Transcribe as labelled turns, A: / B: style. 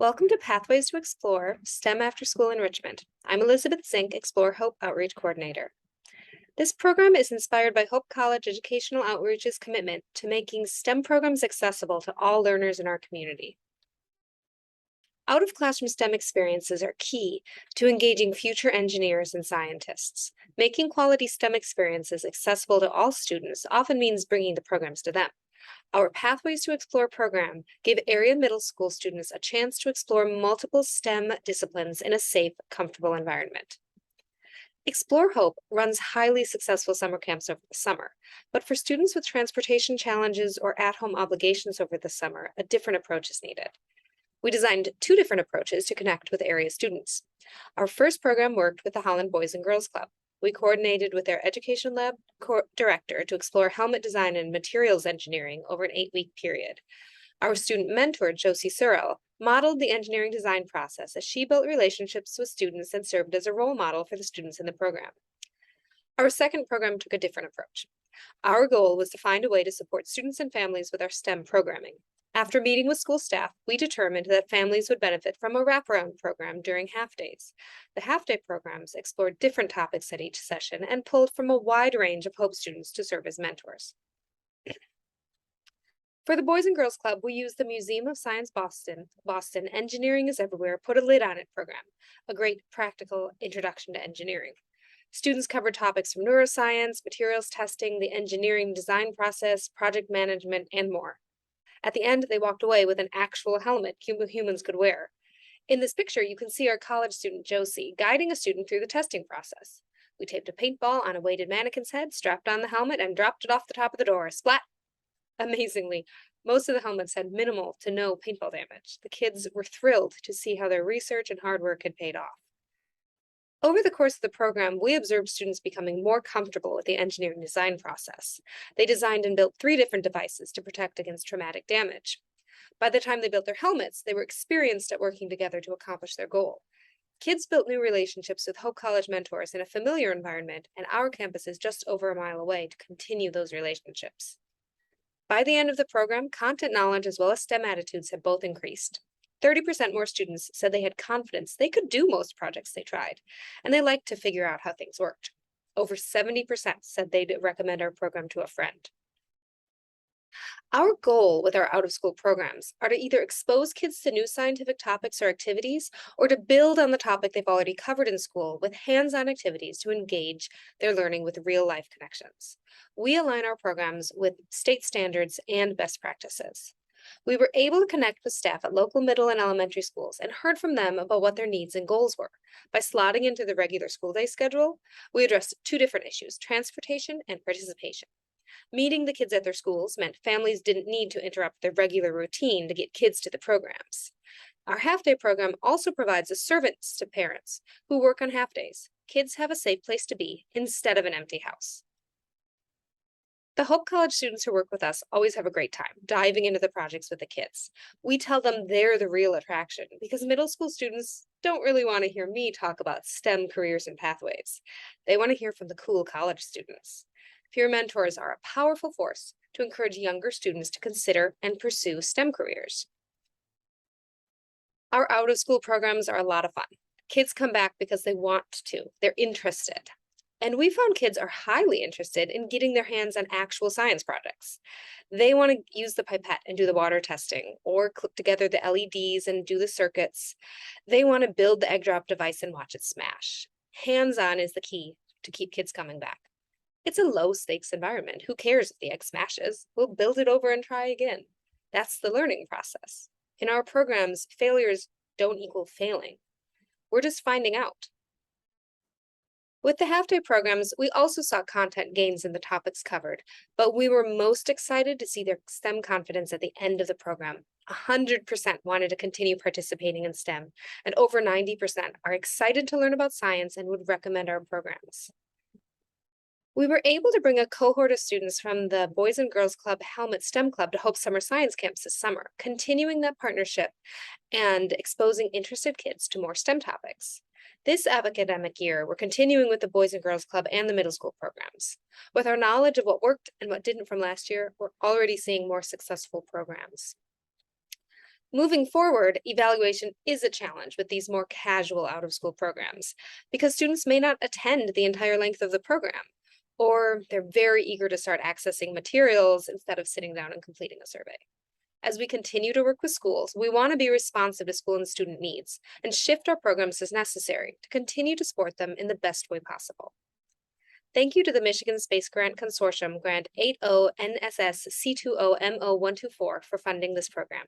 A: Welcome to Pathways to Explore STEM After School Enrichment. I'm Elizabeth Zinck, ExploreHope Outreach Coordinator. This program is inspired by Hope College Educational Outreach's commitment to making STEM programs accessible to all learners in our community. Out-of-classroom STEM experiences are key to engaging future engineers and scientists. Making quality STEM experiences accessible to all students often means bringing the programs to them. Our Pathways to Explore program gave area middle school students a chance to explore multiple STEM disciplines in a safe, comfortable environment. ExploreHope runs highly successful summer camps over the summer, but for students with transportation challenges or at-home obligations over the summer, a different approach is needed. We designed two different approaches to connect with area students. Our first program worked with the Holland Boys and Girls Club. We coordinated with their Education Lab director to explore helmet design and materials engineering over an 8-week period. Our student mentor, Josie Searle, modeled the engineering design process as she built relationships with students and served as a role model for the students in the program. Our second program took a different approach. Our goal was to find a way to support students and families with our STEM programming. After meeting with school staff, we determined that families would benefit from a wraparound program during half-days. The half-day programs explored different topics at each session and pulled from a wide range of Hope students to serve as mentors. For the Boys and Girls Club, we used the Museum of Science Boston Engineering is Everywhere, Put a Lid on It program, a great practical introduction to engineering. Students covered topics from neuroscience, materials testing, the engineering design process, project management, and more. At the end, they walked away with an actual helmet humans could wear. In this picture, you can see our college student, Josie, guiding a student through the testing process. We taped a paintball on a weighted mannequin's head, strapped on the helmet, and dropped it off the top of the door. Splat! Amazingly, most of the helmets had minimal to no paintball damage. The kids were thrilled to see how their research and hard work had paid off. Over the course of the program, we observed students becoming more comfortable with the engineering design process. They designed and built 3 different devices to protect against traumatic damage. By the time they built their helmets, they were experienced at working together to accomplish their goal. Kids built new relationships with Hope College mentors in a familiar environment, and our campus is just over a mile away to continue those relationships. By the end of the program, content knowledge as well as STEM attitudes had both increased. 30% more students said they had confidence they could do most projects they tried, and they liked to figure out how things worked. Over 70% said they'd recommend our program to a friend. Our goal with our out-of-school programs are to either expose kids to new scientific topics or activities, or to build on the topic they've already covered in school with hands-on activities to engage their learning with real-life connections. We align our programs with state standards and best practices. We were able to connect with staff at local middle and elementary schools and heard from them about what their needs and goals were. By slotting into the regular school day schedule, we addressed 2 different issues: transportation and participation. Meeting the kids at their schools meant families didn't need to interrupt their regular routine to get kids to the programs. Our half-day program also provides a service to parents who work on half-days. Kids have a safe place to be instead of an empty house. The Hope College students who work with us always have a great time diving into the projects with the kids. We tell them they're the real attraction because middle school students don't really want to hear me talk about STEM careers and pathways. They want to hear from the cool college students. Peer mentors are a powerful force to encourage younger students to consider and pursue STEM careers. Our out-of-school programs are a lot of fun. Kids come back because they want to, they're interested. And we found kids are highly interested in getting their hands on actual science projects. They want to use the pipette and do the water testing, or clip together the LEDs and do the circuits. They want to build the egg drop device and watch it smash. Hands-on is the key to keep kids coming back. It's a low-stakes environment. Who cares if the egg smashes? We'll build it over and try again. That's the learning process. In our programs, failures don't equal failing. We're just finding out. With the half-day programs, we also saw content gains in the topics covered, but we were most excited to see their STEM confidence at the end of the program. 100% wanted to continue participating in STEM, and over 90% are excited to learn about science and would recommend our programs. We were able to bring a cohort of students from the Boys and Girls Club Helmet STEM Club to Hope Summer Science Camps this summer, continuing that partnership and exposing interested kids to more STEM topics. This academic year, we're continuing with the Boys and Girls Club and the middle school programs. With our knowledge of what worked and what didn't from last year, we're already seeing more successful programs. Moving forward, evaluation is a challenge with these more casual out-of-school programs because students may not attend the entire length of the program, or they're very eager to start accessing materials instead of sitting down and completing a survey. As we continue to work with schools, we want to be responsive to school and student needs and shift our programs as necessary to continue to support them in the best way possible. Thank you to the Michigan Space Grant Consortium Grant 80NSS C20MO124 for funding this program.